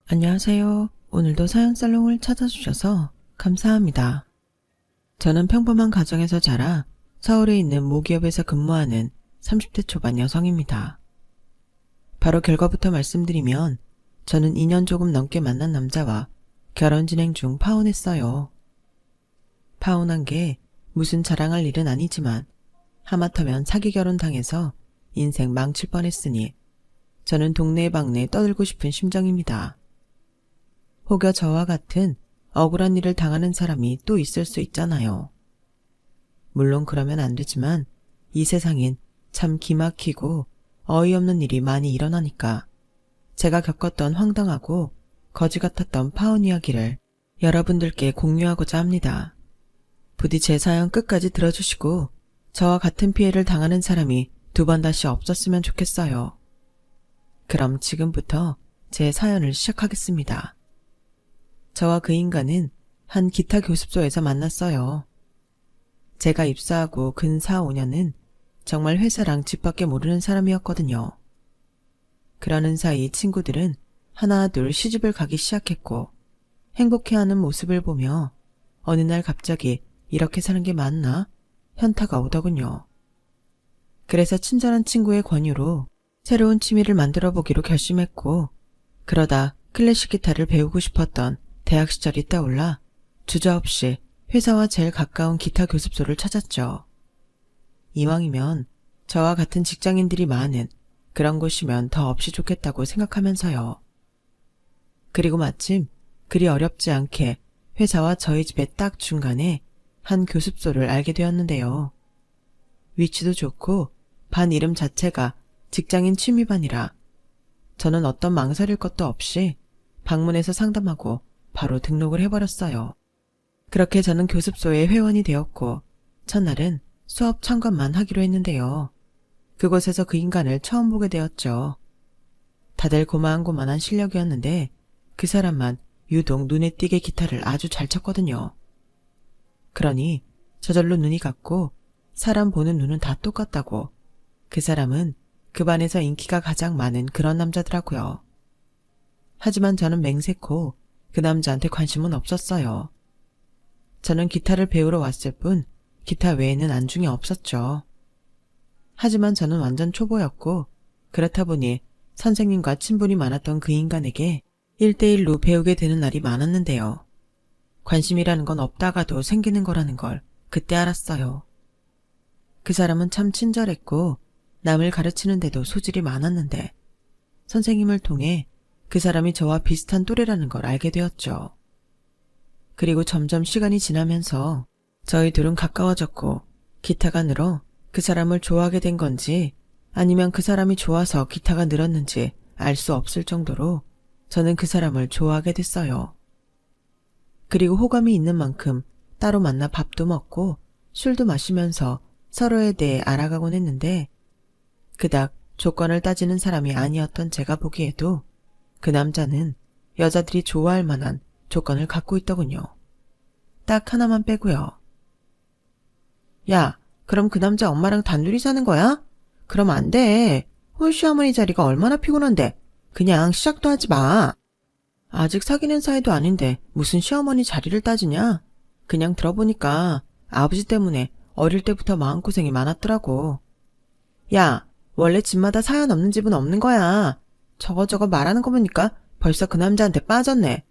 안녕하세요. 오늘도 사연살롱을 찾아주셔서 감사합니다. 저는 평범한 가정에서 자라 서울에 있는 모기업에서 근무하는 30대 초반 여성입니다. 바로 결과부터 말씀드리면 저는 2년 조금 넘게 만난 남자와 결혼 진행 중 파혼했어요. 파혼한 게 무슨 자랑할 일은 아니지만 하마터면 사기 결혼 당해서 인생 망칠 뻔했으니 저는 동네방네 떠들고 싶은 심정입니다. 혹여 저와 같은 억울한 일을 당하는 사람이 또 있을 수 있잖아요. 물론 그러면 안 되지만 이 세상엔 참 기막히고 어이없는 일이 많이 일어나니까 제가 겪었던 황당하고 거지 같았던 파혼 이야기를 여러분들께 공유하고자 합니다. 부디 제 사연 끝까지 들어주시고 저와 같은 피해를 당하는 사람이 두 번 다시 없었으면 좋겠어요. 그럼 지금부터 제 사연을 시작하겠습니다. 저와 그 인간은 한 기타 교습소에서 만났어요. 제가 입사하고 근 4, 5년은 정말 회사랑 집밖에 모르는 사람이었거든요. 그러는 사이 친구들은 하나 둘 시집을 가기 시작했고 행복해하는 모습을 보며 어느 날 갑자기 이렇게 사는 게 맞나? 현타가 오더군요. 그래서 친절한 친구의 권유로 새로운 취미를 만들어 보기로 결심했고 그러다 클래식 기타를 배우고 싶었던 대학 시절이 떠올라 주저없이 회사와 제일 가까운 기타 교습소를 찾았죠. 이왕이면 저와 같은 직장인들이 많은 그런 곳이면 더 없이 좋겠다고 생각하면서요. 그리고 마침 그리 어렵지 않게 회사와 저희 집의 딱 중간에 한 교습소를 알게 되었는데요. 위치도 좋고 반 이름 자체가 직장인 취미반이라 저는 어떤 망설일 것도 없이 방문해서 상담하고 바로 등록을 해버렸어요. 그렇게 저는 교습소의 회원이 되었고 첫날은 수업 참관만 하기로 했는데요. 그곳에서 그 인간을 처음 보게 되었죠. 다들 고만고만한 실력이었는데 그 사람만 유독 눈에 띄게 기타를 아주 잘 쳤거든요. 그러니 저절로 눈이 갔고 사람 보는 눈은 다 똑같다고 그 사람은 그 반에서 인기가 가장 많은 그런 남자더라고요. 하지만 저는 맹세코 그 남자한테 관심은 없었어요. 저는 기타를 배우러 왔을 뿐 기타 외에는 안중이 없었죠. 하지만 저는 완전 초보였고 그렇다 보니 선생님과 친분이 많았던 그 인간에게 1대1로 배우게 되는 날이 많았는데요. 관심이라는 건 없다가도 생기는 거라는 걸 그때 알았어요. 그 사람은 참 친절했고 남을 가르치는데도 소질이 많았는데 선생님을 통해 그 사람이 저와 비슷한 또래라는 걸 알게 되었죠. 그리고 점점 시간이 지나면서 저희 둘은 가까워졌고 기타가 늘어 그 사람을 좋아하게 된 건지 아니면 그 사람이 좋아서 기타가 늘었는지 알 수 없을 정도로 저는 그 사람을 좋아하게 됐어요. 그리고 호감이 있는 만큼 따로 만나 밥도 먹고 술도 마시면서 서로에 대해 알아가곤 했는데 그닥 조건을 따지는 사람이 아니었던 제가 보기에도 그 남자는 여자들이 좋아할 만한 조건을 갖고 있더군요. 딱 하나만 빼고요. 야, 그럼 그 남자 엄마랑 단둘이 사는 거야? 그럼 안 돼. 홀시어머니 자리가 얼마나 피곤한데. 그냥 시작도 하지 마. 아직 사귀는 사이도 아닌데 무슨 시어머니 자리를 따지냐? 그냥 들어보니까 아버지 때문에 어릴 때부터 마음고생이 많았더라고. 야, 원래 집마다 사연 없는 집은 없는 거야. 저거 말하는 거 보니까 벌써 그 남자한테 빠졌네.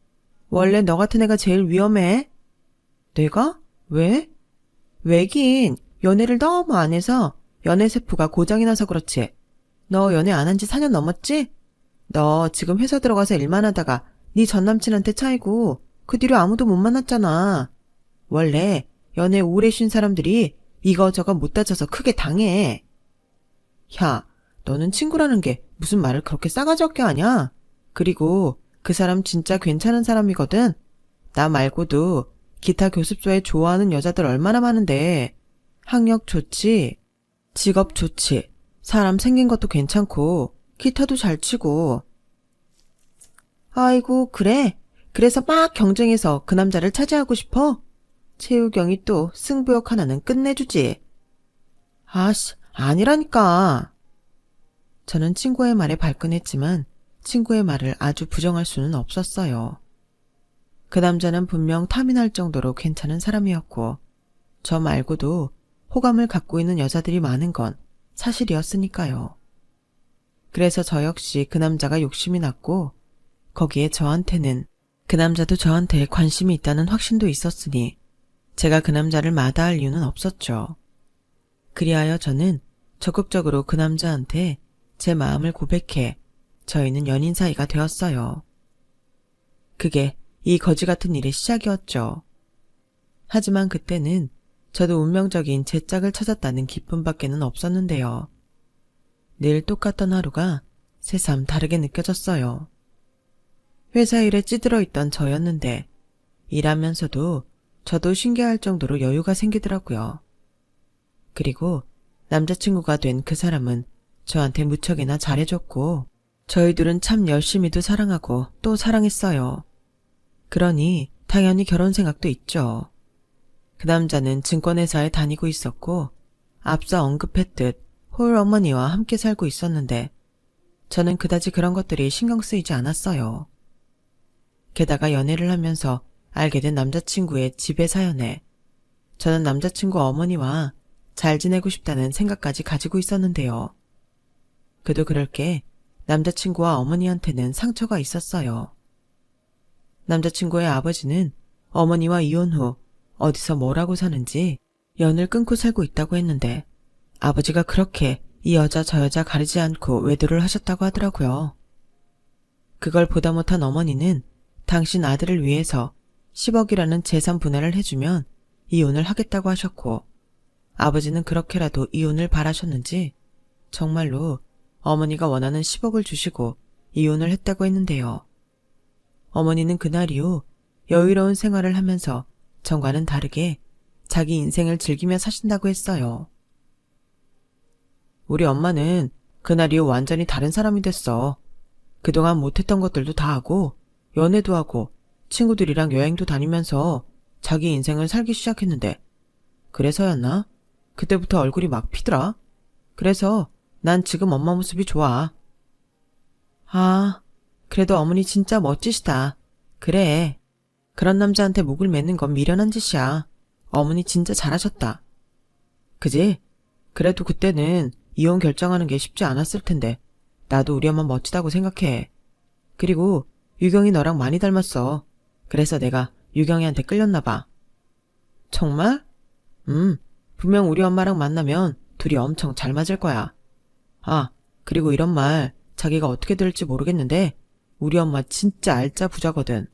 원래 너 같은 애가 제일 위험해. 내가? 왜? 왜긴 연애를 너무 안 해서 연애세포가 고장이 나서 그렇지. 너 연애 안 한 지 4년 넘었지? 너 지금 회사 들어가서 일만 하다가 네 전남친한테 차이고 그 뒤로 아무도 못 만났잖아. 원래 연애 오래 쉰 사람들이 이거저거 못 따져서 크게 당해. 야, 너는 친구라는 게 무슨 말을 그렇게 싸가지 없게 하냐? 그리고 그 사람 진짜 괜찮은 사람이거든. 나 말고도 기타 교습소에 좋아하는 여자들 얼마나 많은데. 학력 좋지, 직업 좋지, 사람 생긴 것도 괜찮고 기타도 잘 치고. 아이고 그래? 그래서 막 경쟁해서 그 남자를 차지하고 싶어? 최우경이 또 승부욕 하나는 끝내주지. 아씨, 아니라니까. 저는 친구의 말에 발끈했지만 친구의 말을 아주 부정할 수는 없었어요. 그 남자는 분명 탐이 날 정도로 괜찮은 사람이었고 저 말고도 호감을 갖고 있는 여자들이 많은 건 사실이었으니까요. 그래서 저 역시 그 남자가 욕심이 났고 거기에 저한테는 그 남자도 저한테 관심이 있다는 확신도 있었으니 제가 그 남자를 마다할 이유는 없었죠. 그리하여 저는 적극적으로 그 남자한테 제 마음을 고백해 저희는 연인 사이가 되었어요. 그게 이 거지 같은 일의 시작이었죠. 하지만 그때는 저도 운명적인 제 짝을 찾았다는 기쁨밖에는 없었는데요. 늘 똑같던 하루가 새삼 다르게 느껴졌어요. 회사 일에 찌들어 있던 저였는데 일하면서도 저도 신기할 정도로 여유가 생기더라고요. 그리고 남자친구가 된 그 사람은 저한테 무척이나 잘해줬고 저희들은 참 열심히도 사랑하고 또 사랑했어요. 그러니 당연히 결혼 생각도 있죠. 그 남자는 증권회사에 다니고 있었고 앞서 언급했듯 홀 어머니와 함께 살고 있었는데 저는 그다지 그런 것들이 신경 쓰이지 않았어요. 게다가 연애를 하면서 알게 된 남자친구의 지배 사연에 저는 남자친구 어머니와 잘 지내고 싶다는 생각까지 가지고 있었는데요. 그도 그럴 게 남자친구와 어머니한테는 상처가 있었어요. 남자친구의 아버지는 어머니와 이혼 후 어디서 뭐라고 사는지 연을 끊고 살고 있다고 했는데 아버지가 그렇게 이 여자 저 여자 가리지 않고 외도를 하셨다고 하더라고요. 그걸 보다 못한 어머니는 당신 아들을 위해서 10억이라는 재산 분할을 해주면 이혼을 하겠다고 하셨고 아버지는 그렇게라도 이혼을 바라셨는지 정말로 어머니가 원하는 10억을 주시고 이혼을 했다고 했는데요. 어머니는 그날 이후 여유로운 생활을 하면서 전과는 다르게 자기 인생을 즐기며 사신다고 했어요. 우리 엄마는 그날 이후 완전히 다른 사람이 됐어. 그동안 못했던 것들도 다 하고 연애도 하고 친구들이랑 여행도 다니면서 자기 인생을 살기 시작했는데 그래서였나? 그때부터 얼굴이 막 피더라. 그래서 난 지금 엄마 모습이 좋아. 아, 그래도 어머니 진짜 멋지시다. 그래. 그런 남자한테 목을 매는 건 미련한 짓이야. 어머니 진짜 잘하셨다. 그지? 그래도 그때는 이혼 결정하는 게 쉽지 않았을 텐데 나도 우리 엄마 멋지다고 생각해. 그리고 유경이 너랑 많이 닮았어. 그래서 내가 유경이한테 끌렸나 봐. 정말? 분명 우리 엄마랑 만나면 둘이 엄청 잘 맞을 거야. 아, 그리고 이런 말 자기가 어떻게 들을지 모르겠는데 우리 엄마 진짜 알짜 부자거든.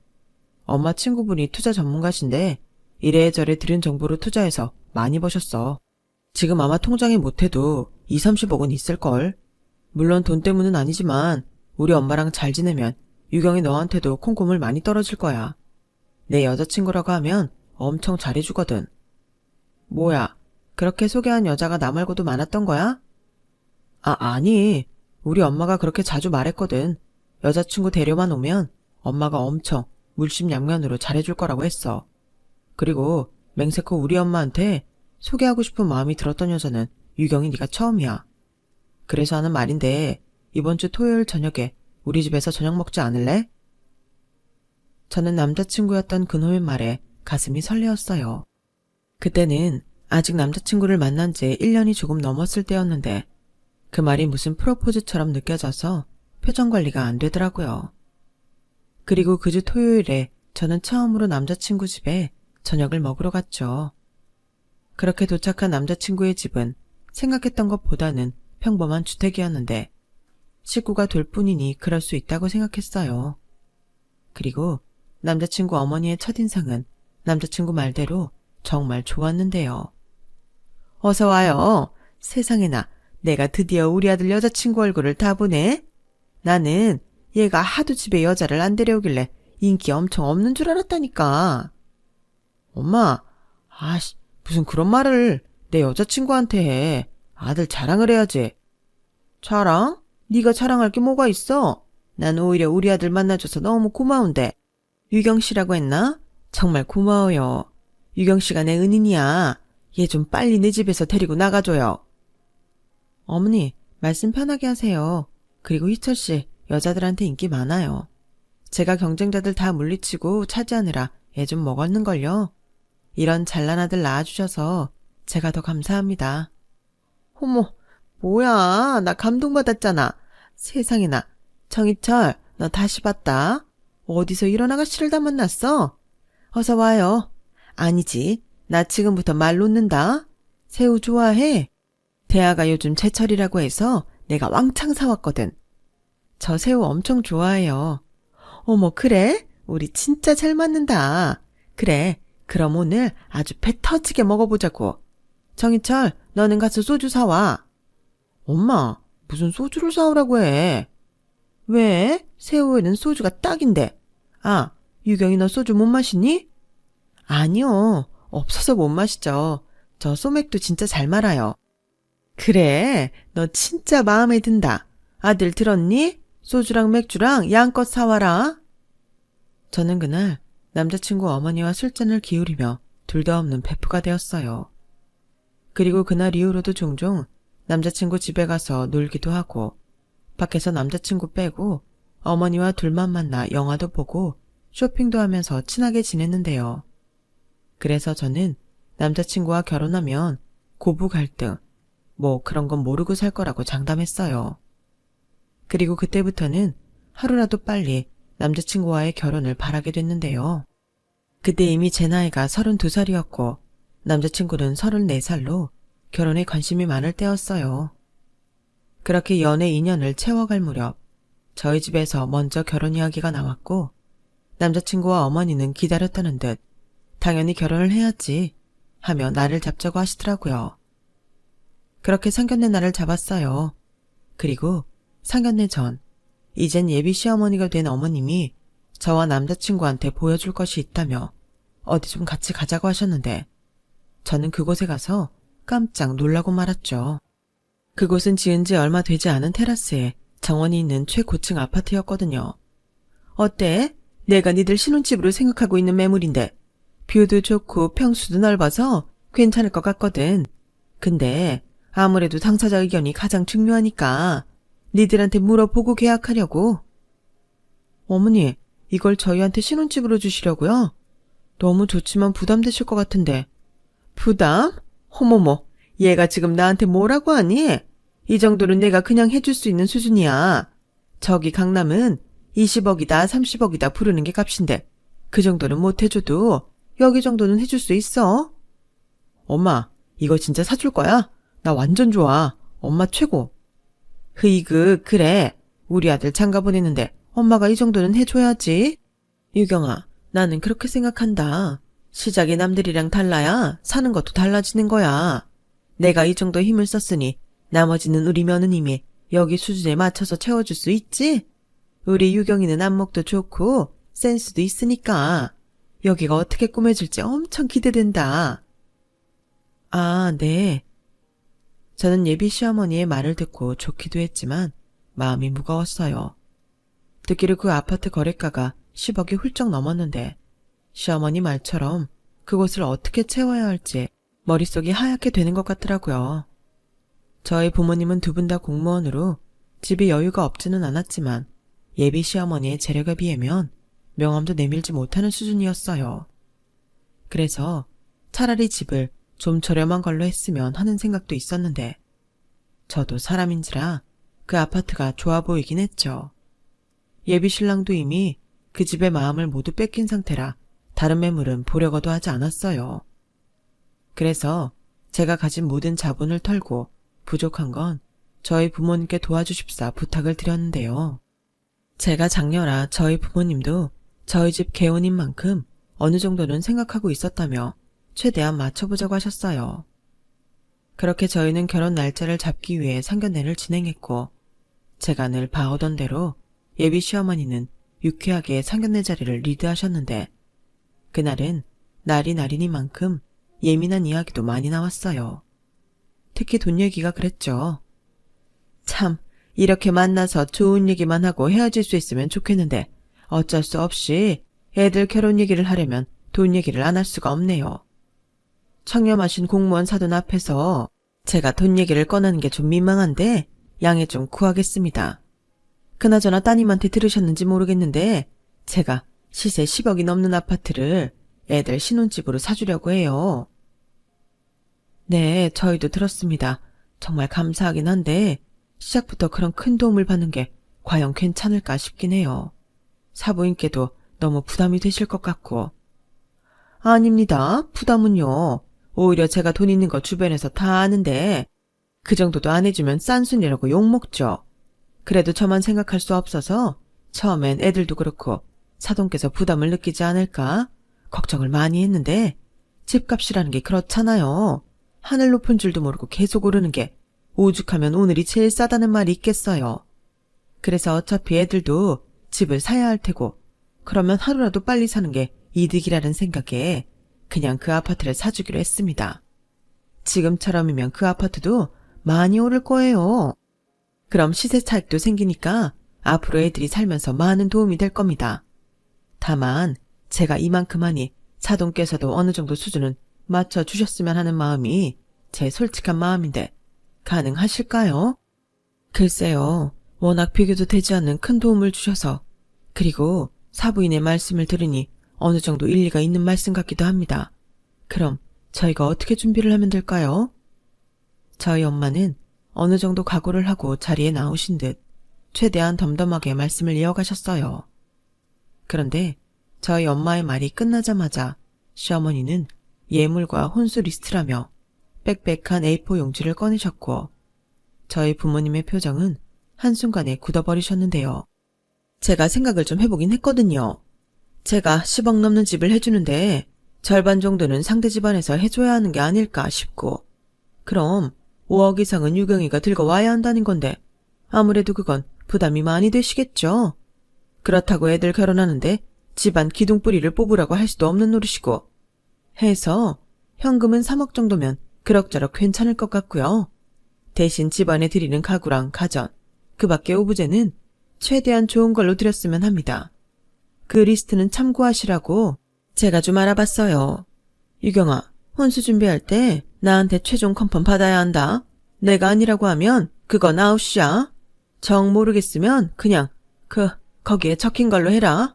엄마 친구분이 투자 전문가신데 이래저래 들은 정보로 투자해서 많이 버셨어. 지금 아마 통장에 못해도 20-30억은 있을걸. 물론 돈 때문은 아니지만 우리 엄마랑 잘 지내면 유경이 너한테도 콩고물 많이 떨어질 거야. 내 여자친구라고 하면 엄청 잘해주거든. 뭐야, 그렇게 소개한 여자가 나 말고도 많았던 거야? 아니. 우리 엄마가 그렇게 자주 말했거든. 여자친구 데려만 오면 엄마가 엄청 물심양면으로 잘해줄 거라고 했어. 그리고 맹세코 우리 엄마한테 소개하고 싶은 마음이 들었던 여자는 유경이 네가 처음이야. 그래서 하는 말인데 이번 주 토요일 저녁에 우리 집에서 저녁 먹지 않을래? 저는 남자친구였던 그놈의 말에 가슴이 설레었어요. 그때는 아직 남자친구를 만난 지 1년이 조금 넘었을 때였는데 그 말이 무슨 프로포즈처럼 느껴져서 표정 관리가 안 되더라고요. 그리고 그 주 토요일에 저는 처음으로 남자친구 집에 저녁을 먹으러 갔죠. 그렇게 도착한 남자친구의 집은 생각했던 것보다는 평범한 주택이었는데 식구가 될 뿐이니 그럴 수 있다고 생각했어요. 그리고 남자친구 어머니의 첫인상은 남자친구 말대로 정말 좋았는데요. 어서 와요. 세상에나 내가 드디어 우리 아들 여자친구 얼굴을 다 보네. 나는 얘가 하도 집에 여자를 안 데려오길래 인기 엄청 없는 줄 알았다니까. 엄마, 무슨 그런 말을 내 여자친구한테 해. 아들 자랑을 해야지. 자랑? 네가 자랑할 게 뭐가 있어? 난 오히려 우리 아들 만나줘서 너무 고마운데. 유경 씨라고 했나? 정말 고마워요. 유경 씨가 내 은인이야. 얘 좀 빨리 내 집에서 데리고 나가줘요. 어머니, 말씀 편하게 하세요. 그리고 희철 씨, 여자들한테 인기 많아요. 제가 경쟁자들 다 물리치고 차지하느라 애 좀 먹었는걸요. 이런 잘난 아들 낳아주셔서 제가 더 감사합니다. 어머, 뭐야. 나 감동받았잖아. 세상에나. 정희철, 너 다시 봤다. 어디서 이런 아가씨를 다 만났어? 어서 와요. 아니지. 나 지금부터 말 놓는다. 새우 좋아해? 대하가 요즘 제철이라고 해서 내가 왕창 사왔거든. 저 새우 엄청 좋아해요. 어머, 그래? 우리 진짜 잘 맞는다. 그래, 그럼 오늘 아주 배 터지게 먹어보자고. 정희철, 너는 가서 소주 사와. 엄마, 무슨 소주를 사오라고 해? 왜? 새우에는 소주가 딱인데. 아, 유경이 너 소주 못 마시니? 아니요, 없어서 못 마시죠. 저 소맥도 진짜 잘 말아요. 그래, 너 진짜 마음에 든다. 아들 들었니? 소주랑 맥주랑 양껏 사와라. 저는 그날 남자친구 어머니와 술잔을 기울이며 둘도 없는 베프가 되었어요. 그리고 그날 이후로도 종종 남자친구 집에 가서 놀기도 하고 밖에서 남자친구 빼고 어머니와 둘만 만나 영화도 보고 쇼핑도 하면서 친하게 지냈는데요. 그래서 저는 남자친구와 결혼하면 고부 갈등, 뭐 그런 건 모르고 살 거라고 장담했어요. 그리고 그때부터는 하루라도 빨리 남자친구와의 결혼을 바라게 됐는데요. 그때 이미 제 나이가 32살이었고 남자친구는 34살로 결혼에 관심이 많을 때였어요. 그렇게 연애 2년을 채워갈 무렵 저희 집에서 먼저 결혼 이야기가 나왔고 남자친구와 어머니는 기다렸다는 듯 당연히 결혼을 해야지 하며 날을 잡자고 하시더라고요. 그렇게 상견례 날을 잡았어요. 그리고 상견례 전 이젠 예비 시어머니가 된 어머님이 저와 남자친구한테 보여줄 것이 있다며 어디 좀 같이 가자고 하셨는데 저는 그곳에 가서 깜짝 놀라고 말았죠. 그곳은 지은 지 얼마 되지 않은 테라스에 정원이 있는 최고층 아파트였거든요. 어때? 내가 니들 신혼집으로 생각하고 있는 매물인데 뷰도 좋고 평수도 넓어서 괜찮을 것 같거든. 근데 아무래도 당사자 의견이 가장 중요하니까 니들한테 물어보고 계약하려고. 어머니, 이걸 저희한테 신혼집으로 주시려고요? 너무 좋지만 부담되실 것 같은데. 부담? 어머머, 얘가 지금 나한테 뭐라고 하니? 이 정도는 내가 그냥 해줄 수 있는 수준이야. 저기 강남은 20억이다 30억이다 부르는 게 값인데 그 정도는 못 해줘도 여기 정도는 해줄 수 있어. 엄마, 이거 진짜 사줄 거야? 나 완전 좋아. 엄마 최고. 흐이그, 그래. 우리 아들 장가 보내는데 엄마가 이 정도는 해줘야지. 유경아, 나는 그렇게 생각한다. 시작이 남들이랑 달라야 사는 것도 달라지는 거야. 내가 이 정도 힘을 썼으니 나머지는 우리 며느님이 여기 수준에 맞춰서 채워줄 수 있지? 우리 유경이는 안목도 좋고 센스도 있으니까 여기가 어떻게 꾸며질지 엄청 기대된다. 아, 네. 저는 예비 시어머니의 말을 듣고 좋기도 했지만 마음이 무거웠어요. 듣기로 그 아파트 거래가가 10억이 훌쩍 넘었는데 시어머니 말처럼 그곳을 어떻게 채워야 할지 머릿속이 하얗게 되는 것 같더라고요. 저희 부모님은 두 분 다 공무원으로 집에 여유가 없지는 않았지만 예비 시어머니의 재력에 비하면 명함도 내밀지 못하는 수준이었어요. 그래서 차라리 집을 좀 저렴한 걸로 했으면 하는 생각도 있었는데 저도 사람인지라 그 아파트가 좋아 보이긴 했죠. 예비 신랑도 이미 그 집의 마음을 모두 뺏긴 상태라 다른 매물은 보려고도 하지 않았어요. 그래서 제가 가진 모든 자본을 털고 부족한 건 저희 부모님께 도와주십사 부탁을 드렸는데요. 제가 장녀라 저희 부모님도 저희 집 개혼인 만큼 어느 정도는 생각하고 있었다며 최대한 맞춰보자고 하셨어요. 그렇게 저희는 결혼 날짜를 잡기 위해 상견례를 진행했고 제가 늘 봐오던 대로 예비 시어머니는 유쾌하게 상견례 자리를 리드하셨는데 그날은 날이 날이니만큼 예민한 이야기도 많이 나왔어요. 특히 돈 얘기가 그랬죠. 참, 이렇게 만나서 좋은 얘기만 하고 헤어질 수 있으면 좋겠는데 어쩔 수 없이 애들 결혼 얘기를 하려면 돈 얘기를 안 할 수가 없네요. 청렴하신 공무원 사돈 앞에서 제가 돈 얘기를 꺼내는 게 좀 민망한데 양해 좀 구하겠습니다. 그나저나 따님한테 들으셨는지 모르겠는데 제가 시세 10억이 넘는 아파트를 애들 신혼집으로 사주려고 해요. 네, 저희도 들었습니다. 정말 감사하긴 한데 시작부터 그런 큰 도움을 받는 게 과연 괜찮을까 싶긴 해요. 사부인께도 너무 부담이 되실 것 같고. 아닙니다. 부담은요. 오히려 제가 돈 있는 거 주변에서 다 아는데 그 정도도 안 해주면 싼순이라고 욕먹죠. 그래도 저만 생각할 수 없어서 처음엔 애들도 그렇고 사돈께서 부담을 느끼지 않을까 걱정을 많이 했는데 집값이라는 게 그렇잖아요. 하늘 높은 줄도 모르고 계속 오르는 게 오죽하면 오늘이 제일 싸다는 말이 있겠어요. 그래서 어차피 애들도 집을 사야 할 테고 그러면 하루라도 빨리 사는 게 이득이라는 생각에 그냥 그 아파트를 사주기로 했습니다. 지금처럼이면 그 아파트도 많이 오를 거예요. 그럼 시세 차익도 생기니까 앞으로 애들이 살면서 많은 도움이 될 겁니다. 다만 제가 이만큼 하니 사돈께서도 어느 정도 수준은 맞춰주셨으면 하는 마음이 제 솔직한 마음인데 가능하실까요? 글쎄요. 워낙 비교도 되지 않는 큰 도움을 주셔서 그리고 사부인의 말씀을 들으니 어느 정도 일리가 있는 말씀 같기도 합니다. 그럼 저희가 어떻게 준비를 하면 될까요? 저희 엄마는 어느 정도 각오를 하고 자리에 나오신 듯 최대한 덤덤하게 말씀을 이어가셨어요. 그런데 저희 엄마의 말이 끝나자마자 시어머니는 예물과 혼수 리스트라며 빽빽한 A4 용지를 꺼내셨고 저희 부모님의 표정은 한순간에 굳어버리셨는데요. 제가 생각을 좀 해보긴 했거든요. 제가 10억 넘는 집을 해주는데 절반 정도는 상대 집안에서 해줘야 하는 게 아닐까 싶고 그럼 5억 이상은 유경이가 들고 와야 한다는 건데 아무래도 그건 부담이 많이 되시겠죠. 그렇다고 애들 결혼하는데 집안 기둥뿌리를 뽑으라고 할 수도 없는 노릇이고 해서 현금은 3억 정도면 그럭저럭 괜찮을 것 같고요. 대신 집안에 드리는 가구랑 가전, 그 밖의 오브제는 최대한 좋은 걸로 드렸으면 합니다. 그 리스트는 참고하시라고 제가 좀 알아봤어요. 유경아, 혼수 준비할 때 나한테 최종 컨펌 받아야 한다. 내가 아니라고 하면 그건 아웃이야. 정 모르겠으면 그냥 거기에 적힌 걸로 해라.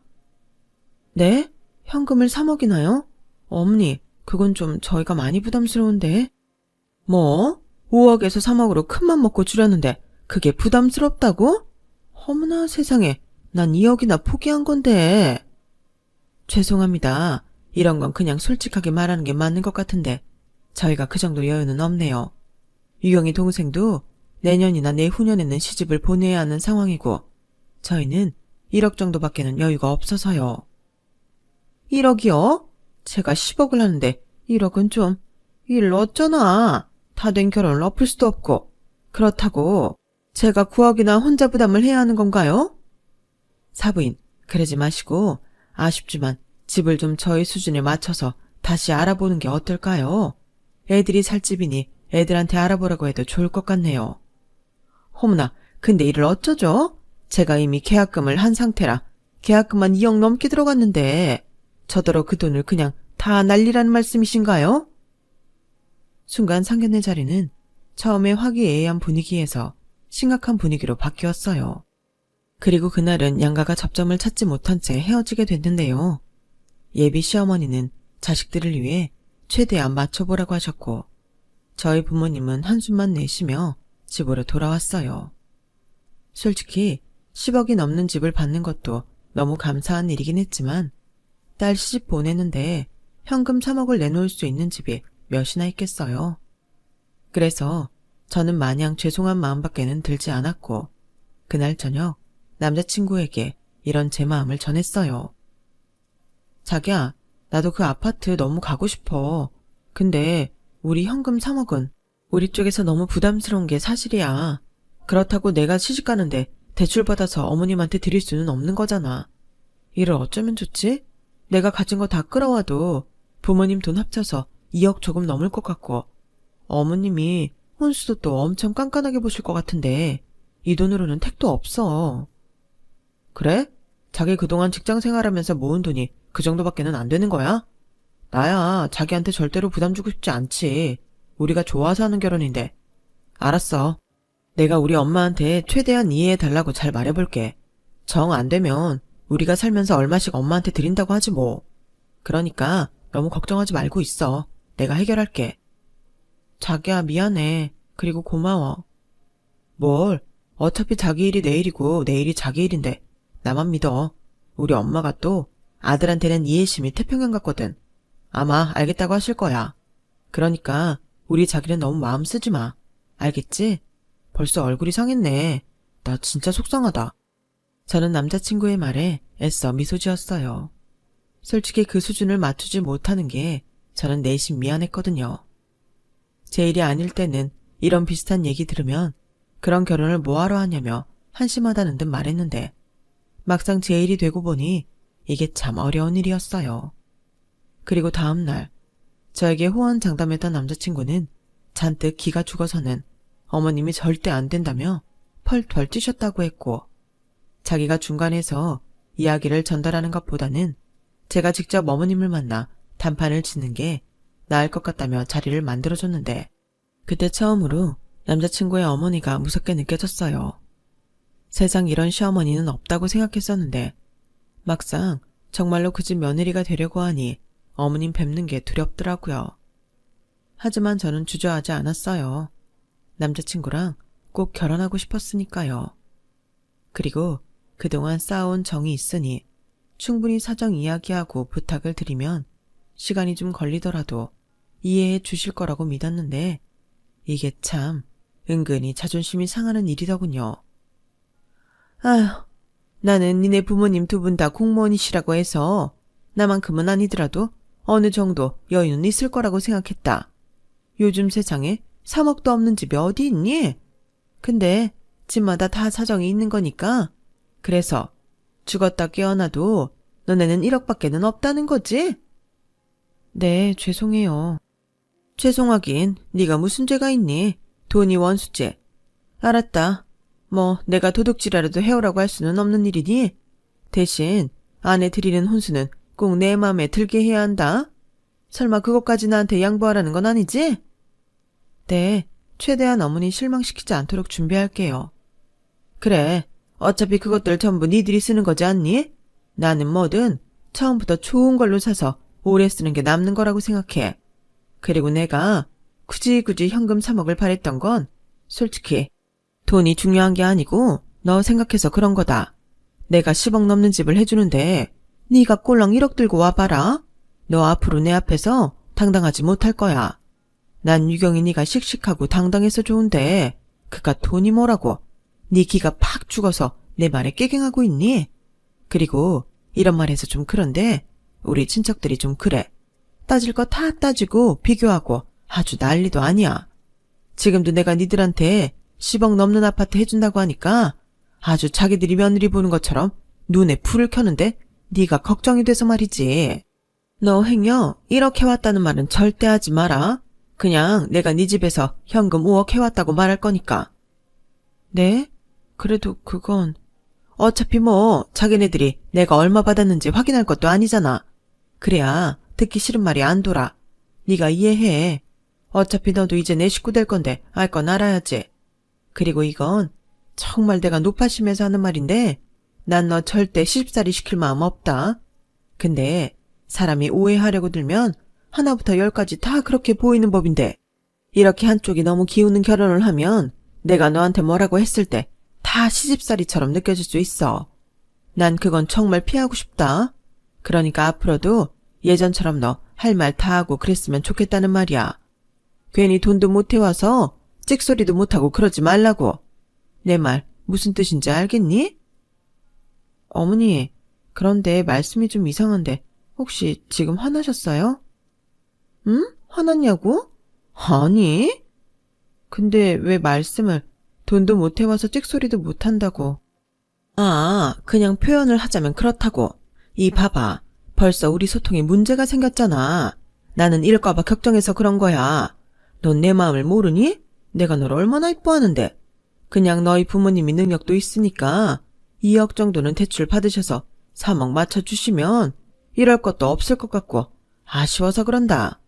네? 현금을 3억이나요? 어머니, 그건 좀 저희가 많이 부담스러운데. 뭐? 5억에서 3억으로 큰맘 먹고 주려는데 그게 부담스럽다고? 어머나 세상에, 난 2억이나 포기한 건데. 죄송합니다. 이런 건 그냥 솔직하게 말하는 게 맞는 것 같은데 저희가 그 정도 여유는 없네요. 유경이 동생도 내년이나 내후년에는 시집을 보내야 하는 상황이고 저희는 1억 정도밖에는 여유가 없어서요. 1억이요? 제가 10억을 하는데 1억은 좀 일 어쩌나. 다 된 결혼을 엎을 수도 없고 그렇다고 제가 9억이나 혼자 부담을 해야 하는 건가요? 사부인, 그러지 마시고 아쉽지만 집을 좀 저희 수준에 맞춰서 다시 알아보는 게 어떨까요? 애들이 살 집이니 애들한테 알아보라고 해도 좋을 것 같네요. 어머나, 근데 이를 어쩌죠? 제가 이미 계약금을 한 상태라 계약금만 2억 넘게 들어갔는데 저더러 그 돈을 그냥 다 날리라는 말씀이신가요? 순간 상견례 자리는 처음에 화기애애한 분위기에서 심각한 분위기로 바뀌었어요. 그리고 그날은 양가가 접점을 찾지 못한 채 헤어지게 됐는데요. 예비 시어머니는 자식들을 위해 최대한 맞춰보라고 하셨고 저희 부모님은 한숨만 내쉬며 집으로 돌아왔어요. 솔직히 10억이 넘는 집을 받는 것도 너무 감사한 일이긴 했지만 딸 시집 보내는데 현금 3억을 내놓을 수 있는 집이 몇이나 있겠어요. 그래서 저는 마냥 죄송한 마음밖에는 들지 않았고 그날 저녁 남자친구에게 이런 제 마음을 전했어요. 자기야, 나도 그 아파트 너무 가고 싶어. 근데 우리 현금 3억은 우리 쪽에서 너무 부담스러운 게 사실이야. 그렇다고 내가 시집가는데 대출받아서 어머님한테 드릴 수는 없는 거잖아. 이를 어쩌면 좋지? 내가 가진 거 다 끌어와도 부모님 돈 합쳐서 2억 조금 넘을 것 같고 어머님이 혼수도 또 엄청 깐깐하게 보실 것 같은데 이 돈으로는 택도 없어. 그래? 자기 그동안 직장 생활하면서 모은 돈이 그 정도밖에는 안 되는 거야? 나야 자기한테 절대로 부담 주고 싶지 않지. 우리가 좋아서 하는 결혼인데. 알았어. 내가 우리 엄마한테 최대한 이해해달라고 잘 말해볼게. 정 안 되면 우리가 살면서 얼마씩 엄마한테 드린다고 하지 뭐. 그러니까 너무 걱정하지 말고 있어. 내가 해결할게. 자기야, 미안해. 그리고 고마워. 뭘? 어차피 자기 일이 내 일이고 내 일이 자기 일인데 나만 믿어. 우리 엄마가 또 아들한테는 이해심이 태평양 같거든. 아마 알겠다고 하실 거야. 그러니까 우리 자기는 너무 마음 쓰지 마. 알겠지? 벌써 얼굴이 상했네. 나 진짜 속상하다. 저는 남자친구의 말에 애써 미소 지었어요. 솔직히 그 수준을 맞추지 못하는 게 저는 내심 미안했거든요. 제 일이 아닐 때는 이런 비슷한 얘기 들으면 그런 결혼을 뭐하러 하냐며 한심하다는 듯 말했는데 막상 제 일이 되고 보니 이게 참 어려운 일이었어요. 그리고 다음 날 저에게 호언장담했던 남자친구는 잔뜩 기가 죽어서는 어머님이 절대 안 된다며 펄펄 뛰셨다고 했고 자기가 중간에서 이야기를 전달하는 것보다는 제가 직접 어머님을 만나 단판을 짓는 게 나을 것 같다며 자리를 만들어줬는데 그때 처음으로 남자친구의 어머니가 무섭게 느껴졌어요. 세상 이런 시어머니는 없다고 생각했었는데 막상 정말로 그 집 며느리가 되려고 하니 어머님 뵙는 게 두렵더라고요. 하지만 저는 주저하지 않았어요. 남자친구랑 꼭 결혼하고 싶었으니까요. 그리고 그동안 쌓아온 정이 있으니 충분히 사정 이야기하고 부탁을 드리면 시간이 좀 걸리더라도 이해해 주실 거라고 믿었는데 이게 참 은근히 자존심이 상하는 일이더군요. 아휴, 나는 니네 부모님 두 분 다 공무원이시라고 해서 나만큼은 아니더라도 어느 정도 여유는 있을 거라고 생각했다. 요즘 세상에 3억도 없는 집이 어디 있니? 근데 집마다 다 사정이 있는 거니까 그래서 죽었다 깨어나도 너네는 1억밖에는 없다는 거지? 네, 죄송해요. 죄송하긴 네가 무슨 죄가 있니? 돈이 원수죄. 알았다. 뭐 내가 도둑질이라도 해오라고 할 수는 없는 일이니? 대신 아내 드리는 혼수는 꼭 내 마음에 들게 해야 한다. 설마 그것까지 나한테 양보하라는 건 아니지? 네, 최대한 어머니 실망시키지 않도록 준비할게요. 그래, 어차피 그것들 전부 니들이 쓰는 거지 않니? 나는 뭐든 처음부터 좋은 걸로 사서 오래 쓰는 게 남는 거라고 생각해. 그리고 내가 굳이 현금 3억을 바랬던 건 솔직히 돈이 중요한 게 아니고 너 생각해서 그런 거다. 내가 10억 넘는 집을 해주는데 네가 꼴랑 1억 들고 와봐라. 너 앞으로 내 앞에서 당당하지 못할 거야. 난 유경이 네가 씩씩하고 당당해서 좋은데 그깟 돈이 뭐라고. 네 기가 팍 죽어서 내 말에 깨갱하고 있니? 그리고 이런 말 해서 좀 그런데 우리 친척들이 좀 그래. 따질 거 다 따지고 비교하고 아주 난리도 아니야. 지금도 내가 니들한테 10억 넘는 아파트 해준다고 하니까 아주 자기들이 며느리 보는 것처럼 눈에 불을 켜는데 네가 걱정이 돼서 말이지. 너 행여 1억 해왔다는 말은 절대 하지 마라. 그냥 내가 네 집에서 현금 5억 해왔다고 말할 거니까. 네? 그래도 그건 어차피 뭐 자기네들이 내가 얼마 받았는지 확인할 것도 아니잖아. 그래야 듣기 싫은 말이 안 돌아. 네가 이해해. 어차피 너도 이제 내 식구 될 건데 알 건 알아야지. 그리고 이건 정말 내가 높아심에서 하는 말인데 난 너 절대 시집살이 시킬 마음 없다. 근데 사람이 오해하려고 들면 하나부터 10까지 다 그렇게 보이는 법인데 이렇게 한쪽이 너무 기우는 결혼을 하면 내가 너한테 뭐라고 했을 때 다 시집살이처럼 느껴질 수 있어. 난 그건 정말 피하고 싶다. 그러니까 앞으로도 예전처럼 너 할 말 다 하고 그랬으면 좋겠다는 말이야. 괜히 돈도 못 해와서 찍소리도 못하고 그러지 말라고. 내 말 무슨 뜻인지 알겠니? 어머니, 그런데 말씀이 좀 이상한데 혹시 지금 화나셨어요? 응? 화났냐고? 아니. 근데 왜 말씀을 돈도 못 해와서 찍소리도 못한다고. 아, 그냥 표현을 하자면 그렇다고. 이 봐봐. 벌써 우리 소통에 문제가 생겼잖아. 나는 이럴까봐 걱정해서 그런 거야. 넌 내 마음을 모르니? 내가 널 얼마나 이뻐하는데. 그냥 너희 부모님이 능력도 있으니까 2억 정도는 대출 받으셔서 3억 맞춰주시면 이럴 것도 없을 것 같고 아쉬워서 그런다.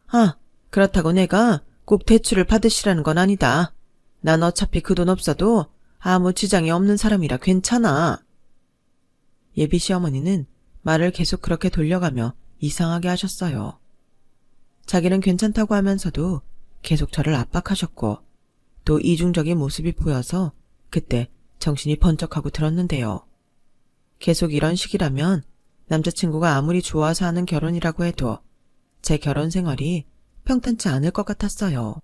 아, 그렇다고 내가 꼭 대출을 받으시라는 건 아니다. 난 어차피 그 돈 없어도 아무 지장이 없는 사람이라 괜찮아. 예비 시어머니는 말을 계속 그렇게 돌려가며 이상하게 하셨어요. 자기는 괜찮다고 하면서도 계속 저를 압박하셨고 또 이중적인 모습이 보여서 그때 정신이 번쩍하고 들었는데요. 계속 이런 식이라면 남자친구가 아무리 좋아서 하는 결혼이라고 해도 제 결혼 생활이 평탄치 않을 것 같았어요.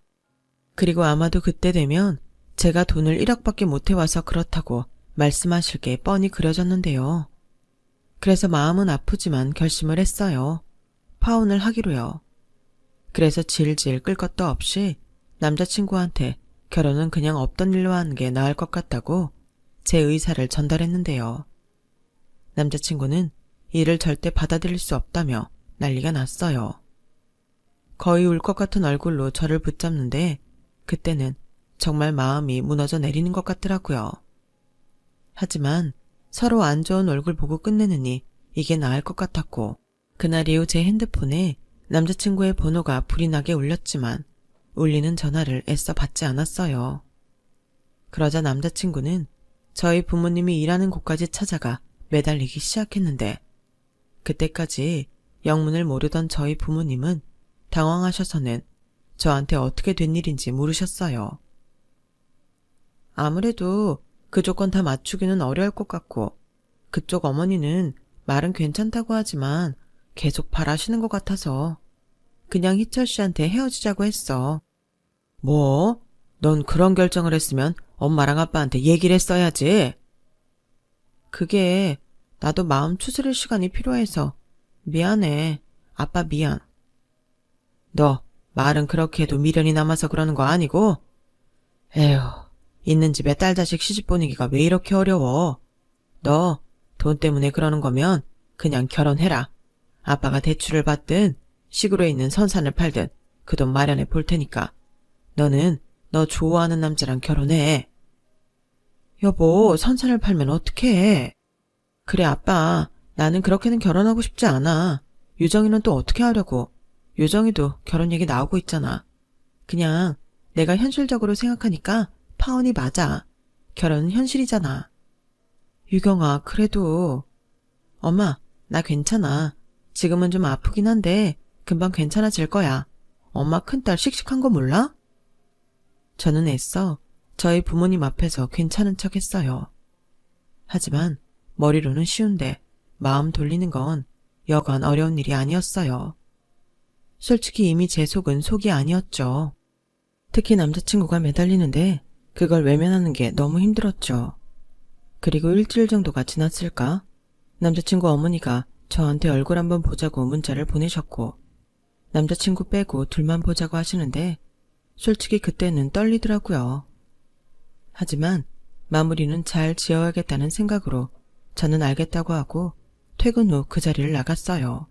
그리고 아마도 그때 되면 제가 돈을 1억밖에 못 해와서 그렇다고 말씀하실 게 뻔히 그려졌는데요. 그래서 마음은 아프지만 결심을 했어요. 파혼을 하기로요. 그래서 질질 끌 것도 없이 남자친구한테 결혼은 그냥 없던 일로 하는 게 나을 것 같다고 제 의사를 전달했는데요. 남자친구는 이를 절대 받아들일 수 없다며 난리가 났어요. 거의 울 것 같은 얼굴로 저를 붙잡는데 그때는 정말 마음이 무너져 내리는 것 같더라고요. 하지만 서로 안 좋은 얼굴 보고 끝내느니 이게 나을 것 같았고 그날 이후 제 핸드폰에 남자친구의 번호가 불이 나게 울렸지만 울리는 전화를 애써 받지 않았어요. 그러자 남자친구는 저희 부모님이 일하는 곳까지 찾아가 매달리기 시작했는데 그때까지 영문을 모르던 저희 부모님은 당황하셔서는 저한테 어떻게 된 일인지 물으셨어요. 아무래도 그 조건 다 맞추기는 어려울 것 같고 그쪽 어머니는 말은 괜찮다고 하지만 계속 바라시는 것 같아서 그냥 희철 씨한테 헤어지자고 했어. 뭐? 넌 그런 결정을 했으면 엄마랑 아빠한테 얘기를 했어야지. 그게 나도 마음 추스릴 시간이 필요해서 미안해. 아빠 미안. 너 말은 그렇게 해도 미련이 남아서 그러는 거 아니고? 에휴, 있는 집에 딸 자식 시집 보내기가 왜 이렇게 어려워. 너 돈 때문에 그러는 거면 그냥 결혼해라. 아빠가 대출을 받든 시골에 있는 선산을 팔든 그 돈 마련해 볼 테니까 너는 너 좋아하는 남자랑 결혼해. 여보, 선산을 팔면 어떡해. 그래 아빠, 나는 그렇게는 결혼하고 싶지 않아. 유정이는 또 어떻게 하려고. 유정이도 결혼 얘기 나오고 있잖아. 그냥 내가 현실적으로 생각하니까 파혼이 맞아. 결혼은 현실이잖아. 유경아, 그래도. 엄마, 나 괜찮아. 지금은 좀 아프긴 한데 금방 괜찮아질 거야. 엄마 큰딸 씩씩한 거 몰라? 저는 애써 저희 부모님 앞에서 괜찮은 척 했어요. 하지만 머리로는 쉬운데 마음 돌리는 건 여간 어려운 일이 아니었어요. 솔직히 이미 제 속은 속이 아니었죠. 특히 남자친구가 매달리는데 그걸 외면하는 게 너무 힘들었죠. 그리고 일주일 정도가 지났을까? 남자친구 어머니가 저한테 얼굴 한번 보자고 문자를 보내셨고 남자친구 빼고 둘만 보자고 하시는데 솔직히 그때는 떨리더라고요. 하지만 마무리는 잘 지어야겠다는 생각으로 저는 알겠다고 하고 퇴근 후 그 자리를 나갔어요.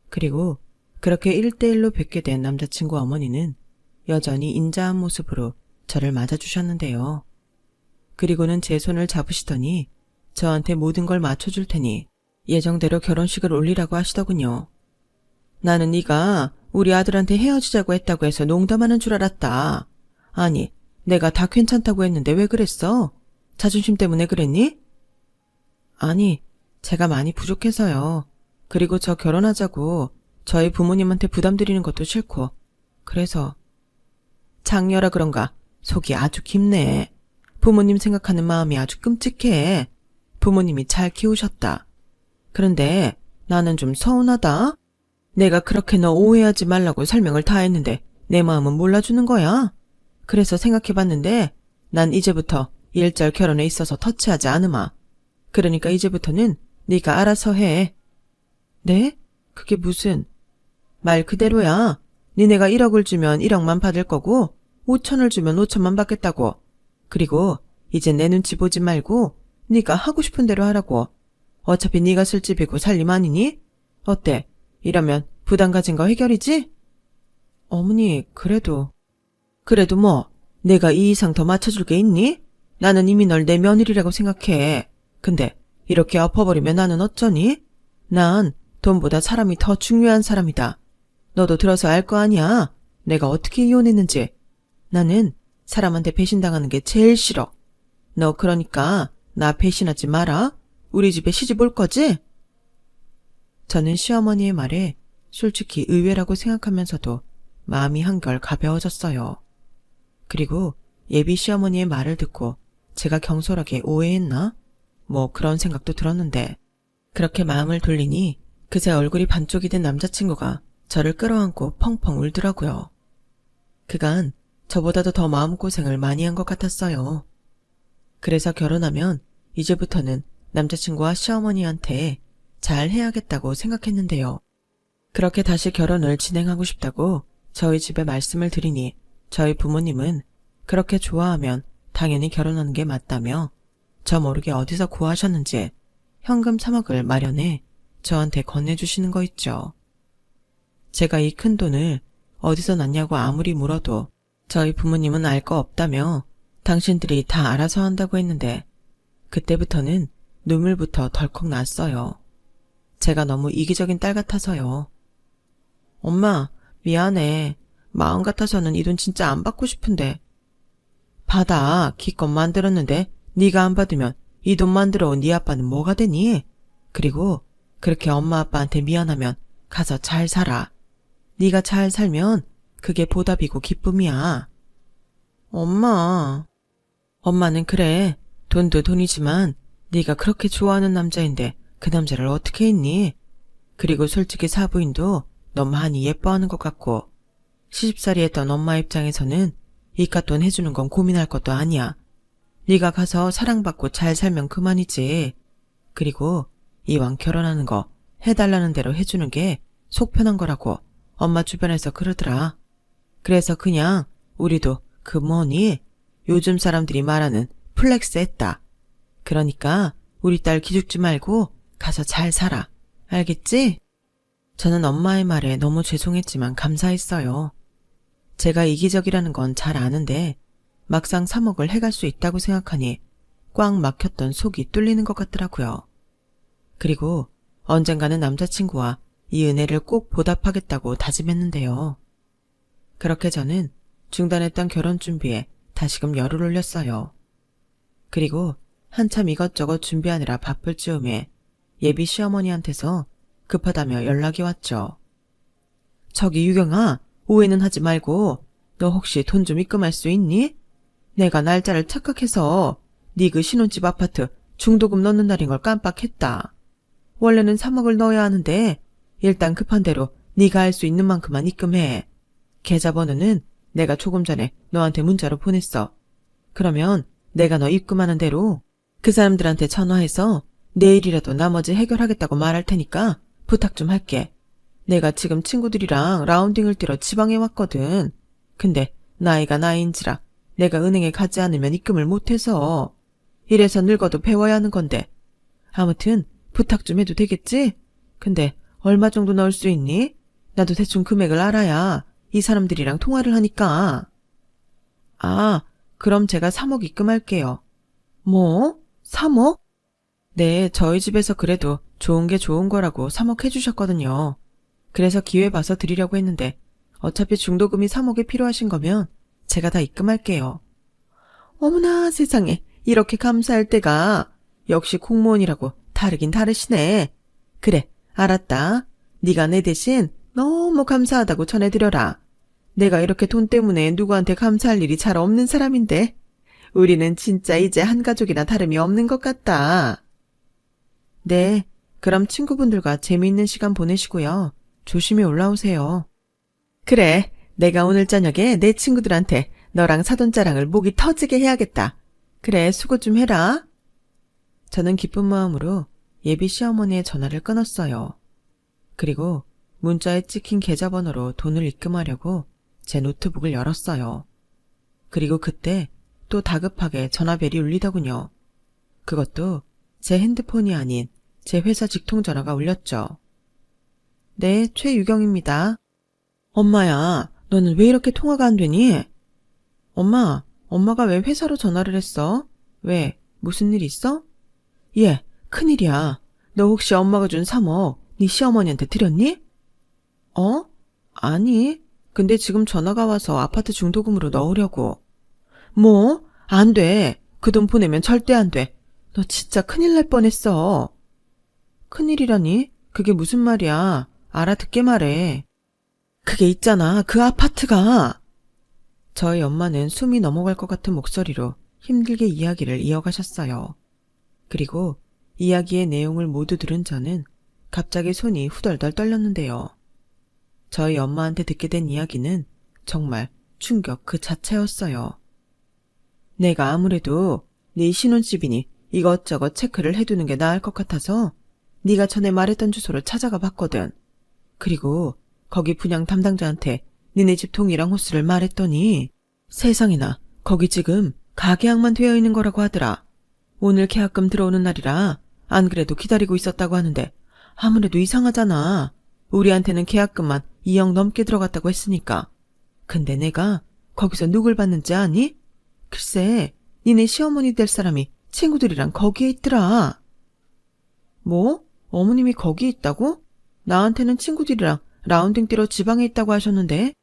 그리고 그렇게 1대1로 뵙게 된 남자친구 어머니는 여전히 인자한 모습으로 저를 맞아주셨는데요. 그리고는 제 손을 잡으시더니 저한테 모든 걸 맞춰줄 테니 예정대로 결혼식을 올리라고 하시더군요. 나는 네가 우리 아들한테 헤어지자고 했다고 해서 농담하는 줄 알았다. 아니, 내가 다 괜찮다고 했는데 왜 그랬어? 자존심 때문에 그랬니? 아니, 제가 많이 부족해서요. 그리고 저 결혼하자고 저희 부모님한테 부담드리는 것도 싫고 그래서. 장녀라 그런가 속이 아주 깊네. 부모님 생각하는 마음이 아주 끔찍해. 부모님이 잘 키우셨다. 그런데 나는 좀 서운하다. 내가 그렇게 너 오해하지 말라고 설명을 다 했는데 내 마음은 몰라주는 거야. 그래서 생각해봤는데 난 이제부터 일절 결혼에 있어서 터치하지 않으마. 그러니까 이제부터는 네가 알아서 해. 네? 그게 무슨. 말 그대로야. 니네가 1억을 주면 1억만 받을 거고 5천을 주면 5천만 받겠다고. 그리고 이제 내 눈치 보지 말고 네가 하고 싶은 대로 하라고. 어차피 네가 쓸 집이고 살림 아니니? 어때? 이러면 부담 가진 거 해결이지? 어머니, 그래도 뭐 내가 이 이상 더 맞춰줄 게 있니? 나는 이미 널 내 며느리라고 생각해. 근데 이렇게 엎어버리면 나는 어쩌니? 난 돈보다 사람이 더 중요한 사람이다. 너도 들어서 알 거 아니야. 내가 어떻게 이혼했는지. 나는 사람한테 배신당하는 게 제일 싫어. 너 그러니까 나 배신하지 마라. 우리 집에 시집 올 거지? 저는 시어머니의 말에 솔직히 의외라고 생각하면서도 마음이 한결 가벼워졌어요. 그리고 예비 시어머니의 말을 듣고 제가 경솔하게 오해했나? 뭐 그런 생각도 들었는데 그렇게 마음을 돌리니 그새 얼굴이 반쪽이 된 남자친구가 저를 끌어안고 펑펑 울더라고요. 그간 저보다도 더 마음고생을 많이 한 것 같았어요. 그래서 결혼하면 이제부터는 남자친구와 시어머니한테 잘 해야겠다고 생각했는데요. 그렇게 다시 결혼을 진행하고 싶다고 저희 집에 말씀을 드리니 저희 부모님은 그렇게 좋아하면 당연히 결혼하는 게 맞다며 저 모르게 어디서 구하셨는지 현금 3억을 마련해 저한테 건네주시는 거 있죠. 제가 이 큰 돈을 어디서 났냐고 아무리 물어도 저희 부모님은 알 거 없다며 당신들이 다 알아서 한다고 했는데 그때부터는 눈물부터 덜컥 났어요. 제가 너무 이기적인 딸 같아서요. 엄마, 미안해. 마음 같아서는 이 돈 진짜 안 받고 싶은데. 받아. 기껏 만들었는데 네가 안 받으면 이 돈 만들어온 네 아빠는 뭐가 되니? 그리고 그렇게 엄마 아빠한테 미안하면 가서 잘 살아. 네가 잘 살면 그게 보답이고 기쁨이야. 엄마는 그래. 돈도 돈이지만 네가 그렇게 좋아하는 남자인데 그 남자를 어떻게 했니? 그리고 솔직히 사부인도 너 많이 예뻐하는 것 같고 시집살이 했던 엄마 입장에서는 이깟 돈 해주는 건 고민할 것도 아니야. 네가 가서 사랑받고 잘 살면 그만이지. 그리고 이왕 결혼하는 거 해달라는 대로 해주는 게 속 편한 거라고 엄마 주변에서 그러더라. 그래서 그냥 우리도 그 뭐니? 요즘 사람들이 말하는 플렉스 했다. 그러니까 우리 딸 기죽지 말고 가서 잘 살아. 알겠지? 저는 엄마의 말에 너무 죄송했지만 감사했어요. 제가 이기적이라는 건 잘 아는데 막상 3억을 해갈 수 있다고 생각하니 꽉 막혔던 속이 뚫리는 것 같더라고요. 그리고 언젠가는 남자친구와 이 은혜를 꼭 보답하겠다고 다짐했는데요. 그렇게 저는 중단했던 결혼 준비에 다시금 열을 올렸어요. 그리고 한참 이것저것 준비하느라 바쁠 즈음에 예비 시어머니한테서 급하다며 연락이 왔죠. 저기 유경아, 오해는 하지 말고 너 혹시 돈 좀 입금할 수 있니? 내가 날짜를 착각해서 네 그 신혼집 아파트 중도금 넣는 날인 걸 깜빡했다. 원래는 3억을 넣어야 하는데 일단 급한 대로 네가 할 수 있는 만큼만 입금해. 계좌번호는 내가 조금 전에 너한테 문자로 보냈어. 그러면 내가 너 입금하는 대로 그 사람들한테 전화해서 내일이라도 나머지 해결하겠다고 말할 테니까 부탁 좀 할게. 내가 지금 친구들이랑 라운딩을 뛰러 지방에 왔거든. 근데 나이가 나이인지라 내가 은행에 가지 않으면 입금을 못해서. 이래서 늙어도 배워야 하는 건데. 아무튼 부탁 좀 해도 되겠지? 근데 얼마 정도 넣을 수 있니? 나도 대충 금액을 알아야 이 사람들이랑 통화를 하니까. 아, 그럼 제가 3억 입금할게요. 뭐? 3억? 네, 저희 집에서 그래도 좋은 게 좋은 거라고 3억 해주셨거든요. 그래서 기회 봐서 드리려고 했는데 어차피 중도금이 3억이 필요하신 거면 제가 다 입금할게요. 어머나 세상에, 이렇게 감사할 때가. 역시 공무원이라고 다르긴 다르시네. 그래, 알았다. 네가 내 대신 너무 감사하다고 전해드려라. 내가 이렇게 돈 때문에 누구한테 감사할 일이 잘 없는 사람인데 우리는 진짜 이제 한 가족이나 다름이 없는 것 같다. 네, 그럼 친구분들과 재미있는 시간 보내시고요. 조심히 올라오세요. 그래, 내가 오늘 저녁에 내 친구들한테 너랑 사돈자랑을 목이 터지게 해야겠다. 그래, 수고 좀 해라. 저는 기쁜 마음으로 예비 시어머니의 전화를 끊었어요. 그리고 문자에 찍힌 계좌번호로 돈을 입금하려고 제 노트북을 열었어요. 그리고 그때 또 다급하게 전화벨이 울리더군요. 그것도 제 핸드폰이 아닌 제 회사 직통전화가 울렸죠. 네, 최유경입니다. 엄마야, 너는 왜 이렇게 통화가 안 되니? 엄마가 왜 회사로 전화를 했어? 왜, 무슨 일 있어? 예, 큰일이야. 너 혹시 엄마가 준 3억 네 시어머니한테 드렸니? 아니, 근데 지금 전화가 와서 아파트 중도금으로 넣으려고. 뭐? 안 돼. 그 돈 보내면 절대 안 돼. 너 진짜 큰일 날 뻔했어. 큰일이라니? 그게 무슨 말이야? 알아듣게 말해. 그게 있잖아. 그 아파트가. 저희 엄마는 숨이 넘어갈 것 같은 목소리로 힘들게 이야기를 이어가셨어요. 그리고 이야기의 내용을 모두 들은 저는 갑자기 손이 후덜덜 떨렸는데요. 저희 엄마한테 듣게 된 이야기는 정말 충격 그 자체였어요. 내가 아무래도 네 신혼집이니 이것저것 체크를 해두는 게 나을 것 같아서 네가 전에 말했던 주소를 찾아가 봤거든. 그리고 거기 분양 담당자한테 니네 집 동이랑 호수를 말했더니 세상에나 거기 지금 가계약만 되어 있는 거라고 하더라. 오늘 계약금 들어오는 날이라 안 그래도 기다리고 있었다고 하는데 아무래도 이상하잖아. 우리한테는 계약금만 2억 넘게 들어갔다고 했으니까. 근데 내가 거기서 누굴 봤는지 아니? 글쎄 니네 시어머니 될 사람이 친구들이랑 거기에 있더라. 뭐? 어머님이 거기 있다고? 나한테는 친구들이랑 라운딩 뛰러 지방에 있다고 하셨는데?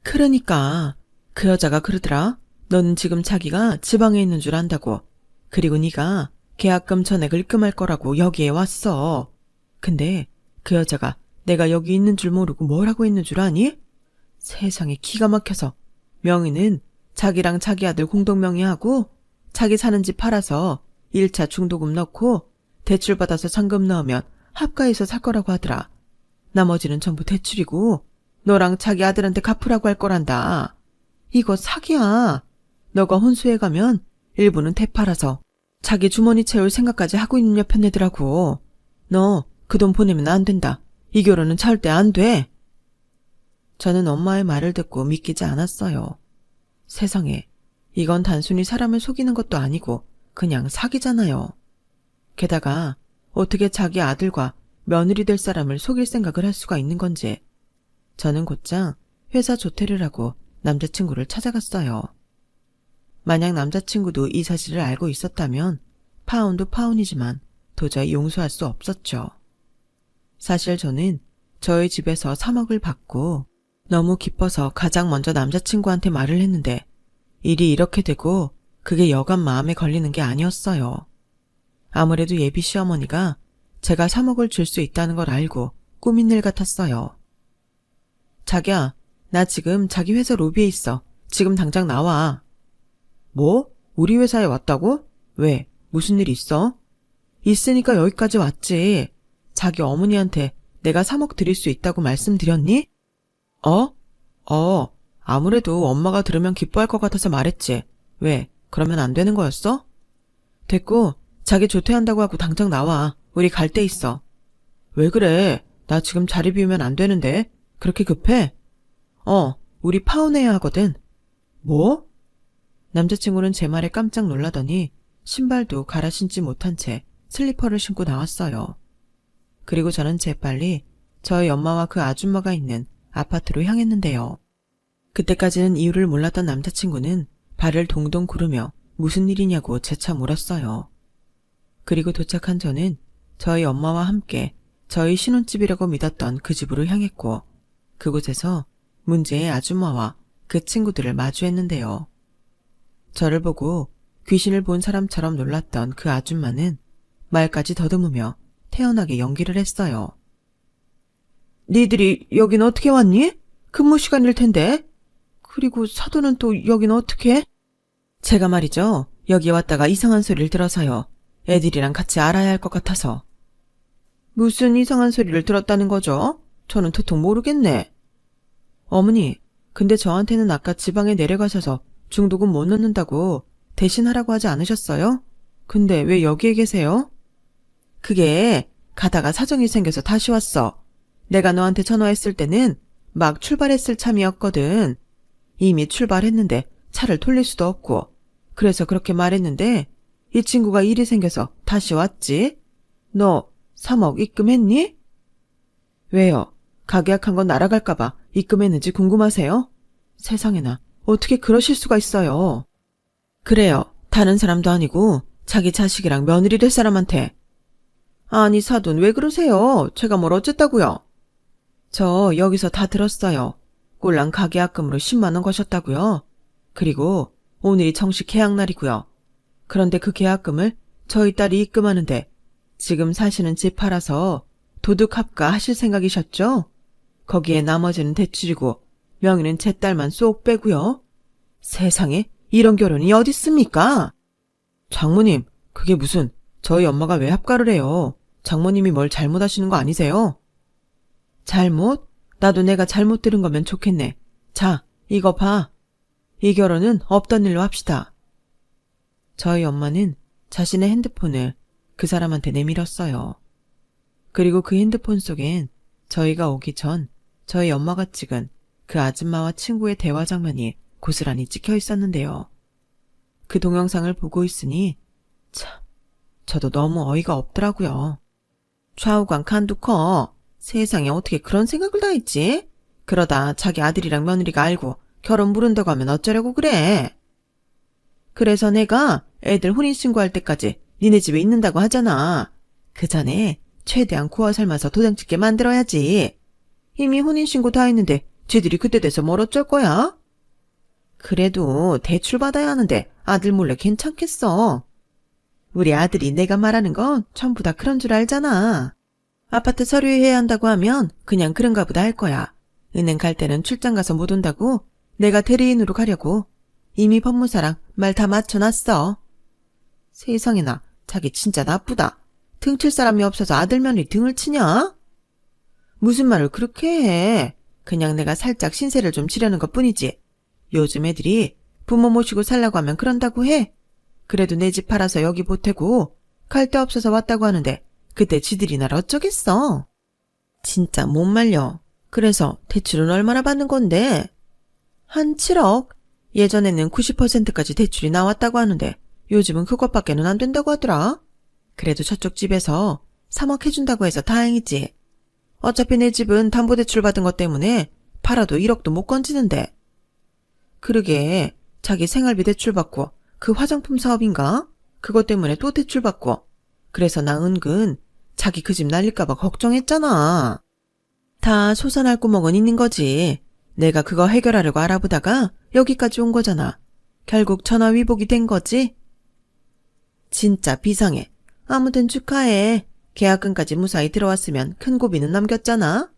그러니까 그 여자가 그러더라. 너는 지금 자기가 지방에 있는 줄 안다고. 그리고 네가 계약금 전액을 입금할 거라고 여기에 왔어. 근데 그 여자가 내가 여기 있는 줄 모르고 뭐라고 했는 줄 아니? 세상에 기가 막혀서 명의는 자기랑 자기 아들 공동명의하고 자기 사는 집 팔아서 1차 중도금 넣고 대출받아서 잔금 넣으면 합가해서 살 거라고 하더라. 나머지는 전부 대출이고 너랑 자기 아들한테 갚으라고 할 거란다. 이거 사기야. 너가 혼수해 가면 일부는 되팔아서 자기 주머니 채울 생각까지 하고 있는 여편네더라고. 너 그 돈 보내면 안 된다. 이 결혼은 절대 안 돼. 저는 엄마의 말을 듣고 믿기지 않았어요. 세상에, 이건 단순히 사람을 속이는 것도 아니고 그냥 사기잖아요. 게다가 어떻게 자기 아들과 며느리 될 사람을 속일 생각을 할 수가 있는 건지. 저는 곧장 회사 조퇴를 하고 남자친구를 찾아갔어요. 만약 남자친구도 이 사실을 알고 있었다면 파혼도 파혼이지만 도저히 용서할 수 없었죠. 사실 저는 저희 집에서 3억을 받고 너무 기뻐서 가장 먼저 남자친구한테 말을 했는데 일이 이렇게 되고 그게 여간 마음에 걸리는 게 아니었어요. 아무래도 예비 시어머니가 제가 3억을 줄 수 있다는 걸 알고 꾸민 일 같았어요. 자기야, 나 지금 자기 회사 로비에 있어. 지금 당장 나와. 뭐? 우리 회사에 왔다고? 왜? 무슨 일 있어? 있으니까 여기까지 왔지. 자기 어머니한테 내가 3억 드릴 수 있다고 말씀드렸니? 아무래도 엄마가 들으면 기뻐할 것 같아서 말했지. 왜? 그러면 안 되는 거였어? 됐고, 자기 조퇴한다고 하고 당장 나와. 우리 갈 데 있어. 왜 그래? 나 지금 자리 비우면 안 되는데. 그렇게 급해? 우리 파혼해야 하거든. 뭐? 남자친구는 제 말에 깜짝 놀라더니 신발도 갈아 신지 못한 채 슬리퍼를 신고 나왔어요. 그리고 저는 재빨리 저희 엄마와 그 아줌마가 있는 아파트로 향했는데요. 그때까지는 이유를 몰랐던 남자친구는 발을 동동 구르며 무슨 일이냐고 재차 물었어요. 그리고 도착한 저는 저희 엄마와 함께 저희 신혼집이라고 믿었던 그 집으로 향했고 그곳에서 문제의 아줌마와 그 친구들을 마주했는데요. 저를 보고 귀신을 본 사람처럼 놀랐던 그 아줌마는 말까지 더듬으며 태연하게 연기를 했어요. 니들이 여긴 어떻게 왔니? 근무 시간일 텐데. 그리고 사돈은 또 여긴 어떻게? 제가 말이죠. 여기 왔다가 이상한 소리를 들어서요. 애들이랑 같이 알아야 할 것 같아서. 무슨 이상한 소리를 들었다는 거죠? 저는 도통 모르겠네. 어머니, 근데 저한테는 아까 지방에 내려가셔서 중도금 못 넣는다고 대신하라고 하지 않으셨어요? 근데 왜 여기에 계세요? 그게 가다가 사정이 생겨서 다시 왔어. 내가 너한테 전화했을 때는 막 출발했을 참이었거든. 이미 출발했는데 차를 돌릴 수도 없고. 그래서 그렇게 말했는데 이 친구가 일이 생겨서 다시 왔지. 너 3억 입금했니? 왜요? 가계약한 건 날아갈까봐 입금했는지 궁금하세요? 세상에나 어떻게 그러실 수가 있어요. 그래요. 다른 사람도 아니고 자기 자식이랑 며느리 될 사람한테. 아니 사돈 왜 그러세요? 제가 뭘 어쨌다고요? 저 여기서 다 들었어요. 꼴랑 가계약금으로 10만 원 거셨다고요? 그리고 오늘이 정식 계약 날이고요. 그런데 그 계약금을 저희 딸이 입금하는데 지금 사시는 집 팔아서 도둑 합가 하실 생각이셨죠? 거기에 나머지는 대출이고 명의는 제 딸만 쏙 빼고요. 세상에 이런 결혼이 어딨습니까? 장모님, 그게 무슨 저희 엄마가 왜 합가를 해요? 장모님이 뭘 잘못하시는 거 아니세요? 잘못? 나도 내가 잘못 들은 거면 좋겠네. 자, 이거 봐. 이 결혼은 없던 일로 합시다. 저희 엄마는 자신의 핸드폰을 그 사람한테 내밀었어요. 그리고 그 핸드폰 속엔 저희가 오기 전 저희 엄마가 찍은 그 아줌마와 친구의 대화 장면이 고스란히 찍혀 있었는데요. 그 동영상을 보고 있으니 참, 저도 너무 어이가 없더라고요. 좌우간 칸도 커. 세상에 어떻게 그런 생각을 다 했지? 그러다 자기 아들이랑 며느리가 알고 결혼 무른다고 하면 어쩌려고 그래? 그래서 내가 애들 혼인신고할 때까지 니네 집에 있는다고 하잖아. 그 전에 최대한 구워 삶아서 도장 찍게 만들어야지. 이미 혼인신고 다 했는데 쟤들이 그때 돼서 뭘 어쩔 거야? 그래도 대출 받아야 하는데 아들 몰래 괜찮겠어. 우리 아들이 내가 말하는 건 전부 다 그런 줄 알잖아. 아파트 서류해야 한다고 하면 그냥 그런가 보다 할 거야. 은행 갈 때는 출장 가서 못 온다고 내가 대리인으로 가려고. 이미 법무사랑 말 다 맞춰놨어. 세상에나 자기 진짜 나쁘다. 등칠 사람이 없어서 아들 며느리 등을 치냐? 무슨 말을 그렇게 해. 그냥 내가 살짝 신세를 좀 지려는 것뿐이지. 요즘 애들이 부모 모시고 살라고 하면 그런다고 해. 그래도 내 집 팔아서 여기 보태고 갈 데 없어서 왔다고 하는데 그때 지들이 날 어쩌겠어. 진짜 못 말려. 그래서 대출은 얼마나 받는 건데? 한 7억? 예전에는 90%까지 대출이 나왔다고 하는데 요즘은 그것밖에는 안 된다고 하더라. 그래도 저쪽 집에서 3억 해준다고 해서 다행이지. 어차피 내 집은 담보대출 받은 것 때문에 팔아도 1억도 못 건지는데. 그러게 자기 생활비 대출 받고 그 화장품 사업인가? 그것 때문에 또 대출 받고. 그래서 나 은근 자기 그 집 날릴까봐 걱정했잖아. 다 솟아날 구멍은 있는 거지. 내가 그거 해결하려고 알아보다가 여기까지 온 거잖아. 결국 전화위복이 된 거지? 진짜 비상해. 아무튼 축하해. 계약금까지 무사히 들어왔으면 큰 고비는 넘겼잖아.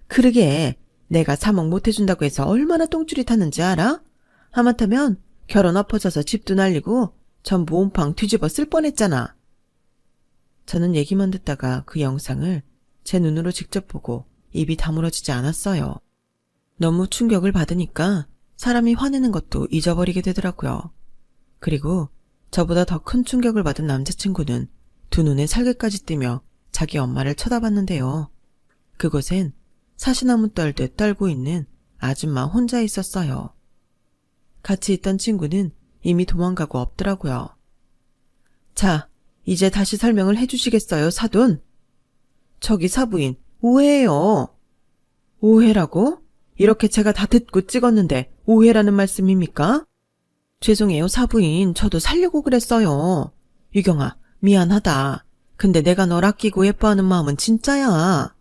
그러게 내가 3억 못 해준다고 해서 얼마나 똥줄이 탔는지 알아? 하마터면 결혼 엎어져서 집도 날리고 전부 온팡 뒤집어 쓸 뻔했잖아. 저는 얘기만 듣다가 그 영상을 제 눈으로 직접 보고 입이 다물어지지 않았어요. 너무 충격을 받으니까 사람이 화내는 것도 잊어버리게 되더라고요. 그리고 저보다 더 큰 충격을 받은 남자친구는 두 눈에 살개까지 띄며 자기 엄마를 쳐다봤는데요. 그곳엔 사시나무 떨듯 떨고 있는 아줌마 혼자 있었어요. 같이 있던 친구는 이미 도망가고 없더라고요. 자, 이제 다시 설명을 해주시겠어요, 사돈? 저기 사부인, 오해예요. 오해라고? 이렇게 제가 다 듣고 찍었는데 오해라는 말씀입니까? 죄송해요, 사부인. 저도 살려고 그랬어요. 유경아, 미안하다. 근데 내가 널 아끼고 예뻐하는 마음은 진짜야.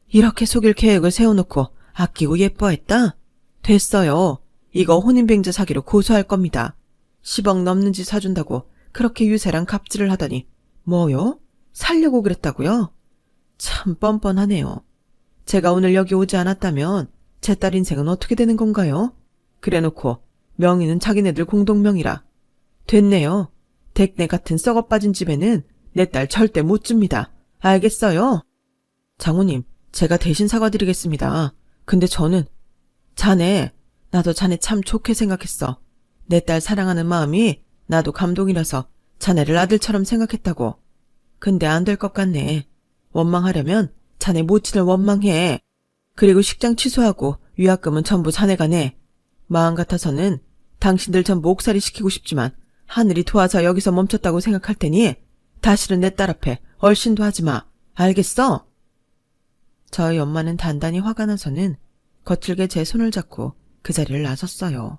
이렇게 속일 계획을 세워놓고 아끼고 예뻐했다? 됐어요. 이거 혼인뱅자 사기로 고소할 겁니다. 10억 넘는 집 사준다고 그렇게 유세랑 갑질을 하더니 뭐요? 살려고 그랬다고요? 참 뻔뻔하네요. 제가 오늘 여기 오지 않았다면 제 딸 인생은 어떻게 되는 건가요? 그래놓고 명의는 자기네들 공동명의라. 됐네요. 댁내 같은 썩어 빠진 집에는 내 딸 절대 못 줍니다. 알겠어요? 장모님, 제가 대신 사과드리겠습니다. 근데 저는 자네, 나도 자네 참 좋게 생각했어. 내 딸 사랑하는 마음이 나도 감동이라서 자네를 아들처럼 생각했다고. 근데 안 될 것 같네. 원망하려면 자네 모친을 원망해. 그리고 식장 취소하고 위약금은 전부 자네가 내. 마음 같아서는 당신들 전부 옥살이 시키고 싶지만 하늘이 도와서 여기서 멈췄다고 생각할 테니 다시는 내 딸 앞에 얼씬도 하지 마. 알겠어? 저희 엄마는 단단히 화가 나서는 거칠게 제 손을 잡고 그 자리를 나섰어요.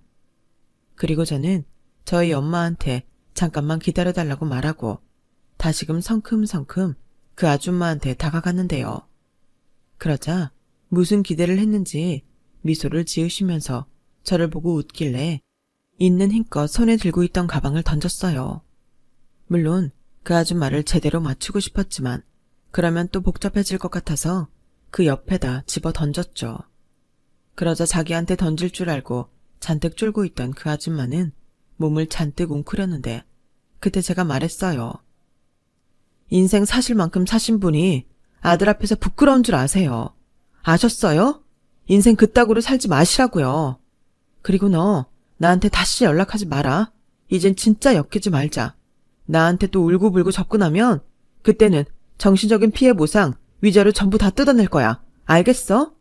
그리고 저는 저희 엄마한테 잠깐만 기다려달라고 말하고 다시금 성큼성큼 그 아줌마한테 다가갔는데요. 그러자 무슨 기대를 했는지 미소를 지으시면서 저를 보고 웃길래 있는 힘껏 손에 들고 있던 가방을 던졌어요. 물론 그 아줌마를 제대로 맞추고 싶었지만 그러면 또 복잡해질 것 같아서 그 옆에다 집어 던졌죠. 그러자 자기한테 던질 줄 알고 잔뜩 쫄고 있던 그 아줌마는 몸을 잔뜩 웅크렸는데 그때 제가 말했어요. 인생 사실 만큼 사신 분이 아들 앞에서 부끄러운 줄 아세요. 아셨어요? 인생 그따구로 살지 마시라고요. 그리고 너 나한테 다시 연락하지 마라. 이젠 진짜 엮이지 말자. 나한테 또 울고불고 접근하면 그때는 정신적인 피해 보상, 위자료 전부 다 뜯어낼 거야. 알겠어?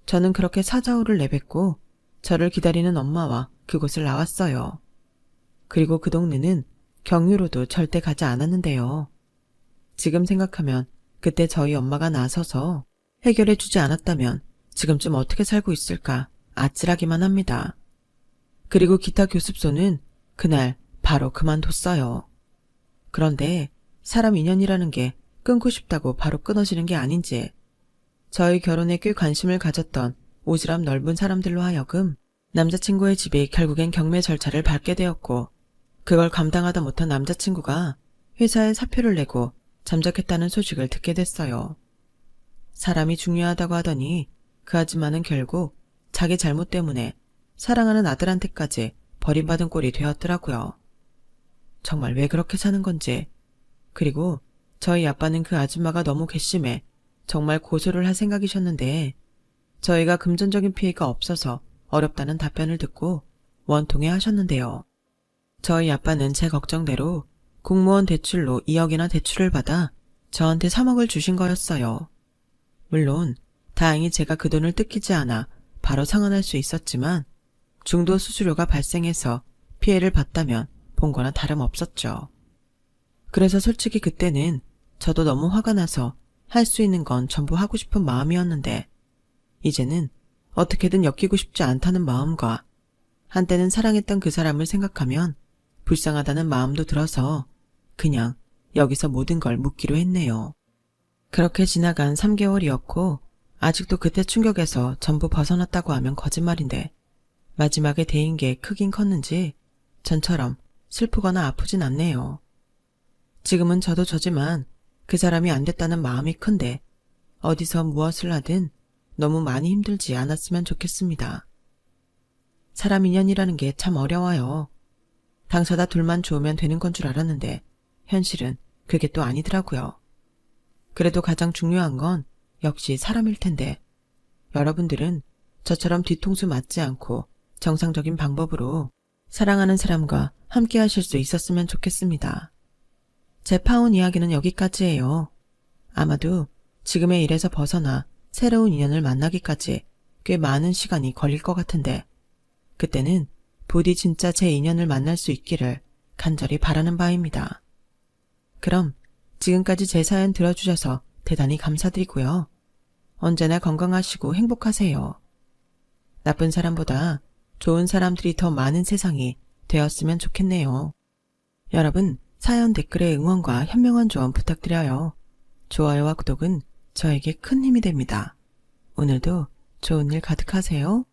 저는 그렇게 사자후를 내뱉고 저를 기다리는 엄마와 그곳을 나왔어요. 그리고 그 동네는 경유로도 절대 가지 않았는데요. 지금 생각하면 그때 저희 엄마가 나서서 해결해 주지 않았다면 지금쯤 어떻게 살고 있을까 아찔하기만 합니다. 그리고 기타 교습소는 그날 바로 그만뒀어요. 그런데 사람 인연이라는 게 끊고 싶다고 바로 끊어지는 게 아닌지 저희 결혼에 꽤 관심을 가졌던 오지랖 넓은 사람들로 하여금 남자친구의 집이 결국엔 경매 절차를 밟게 되었고 그걸 감당하다 못한 남자친구가 회사에 사표를 내고 잠적했다는 소식을 듣게 됐어요. 사람이 중요하다고 하더니 그 아줌마는 결국 자기 잘못 때문에 사랑하는 아들한테까지 버림받은 꼴이 되었더라고요. 정말 왜 그렇게 사는 건지. 그리고 저희 아빠는 그 아줌마가 너무 괘씸해 정말 고소를 할 생각이셨는데 저희가 금전적인 피해가 없어서 어렵다는 답변을 듣고 원통해 하셨는데요. 저희 아빠는 제 걱정대로 공무원 대출로 2억이나 대출을 받아 저한테 3억을 주신 거였어요. 물론 다행히 제가 그 돈을 뜯기지 않아 바로 상환할 수 있었지만 중도 수수료가 발생해서 피해를 봤다면 본 거나 다름없었죠. 그래서 솔직히 그때는 저도 너무 화가 나서 할 수 있는 건 전부 하고 싶은 마음이었는데 이제는 어떻게든 엮이고 싶지 않다는 마음과 한때는 사랑했던 그 사람을 생각하면 불쌍하다는 마음도 들어서 그냥 여기서 모든 걸 묻기로 했네요. 그렇게 지나간 3개월이었고 아직도 그때 충격에서 전부 벗어났다고 하면 거짓말인데 마지막에 대인 게 크긴 컸는지 전처럼 슬프거나 아프진 않네요. 지금은 저도 저지만 그 사람이 안 됐다는 마음이 큰데 어디서 무엇을 하든 너무 많이 힘들지 않았으면 좋겠습니다. 사람 인연이라는 게 참 어려워요. 당사자 둘만 좋으면 되는 건 줄 알았는데 현실은 그게 또 아니더라고요. 그래도 가장 중요한 건 역시 사람일 텐데 여러분들은 저처럼 뒤통수 맞지 않고 정상적인 방법으로 사랑하는 사람과 함께 하실 수 있었으면 좋겠습니다. 제 파혼 이야기는 여기까지예요. 아마도 지금의 일에서 벗어나 새로운 인연을 만나기까지 꽤 많은 시간이 걸릴 것 같은데 그때는 부디 진짜 제 인연을 만날 수 있기를 간절히 바라는 바입니다. 그럼 지금까지 제 사연 들어주셔서 대단히 감사드리고요. 언제나 건강하시고 행복하세요. 나쁜 사람보다 좋은 사람들이 더 많은 세상이 되었으면 좋겠네요. 여러분, 사연 댓글에 응원과 현명한 조언 부탁드려요. 좋아요와 구독은 저에게 큰 힘이 됩니다. 오늘도 좋은 일 가득하세요.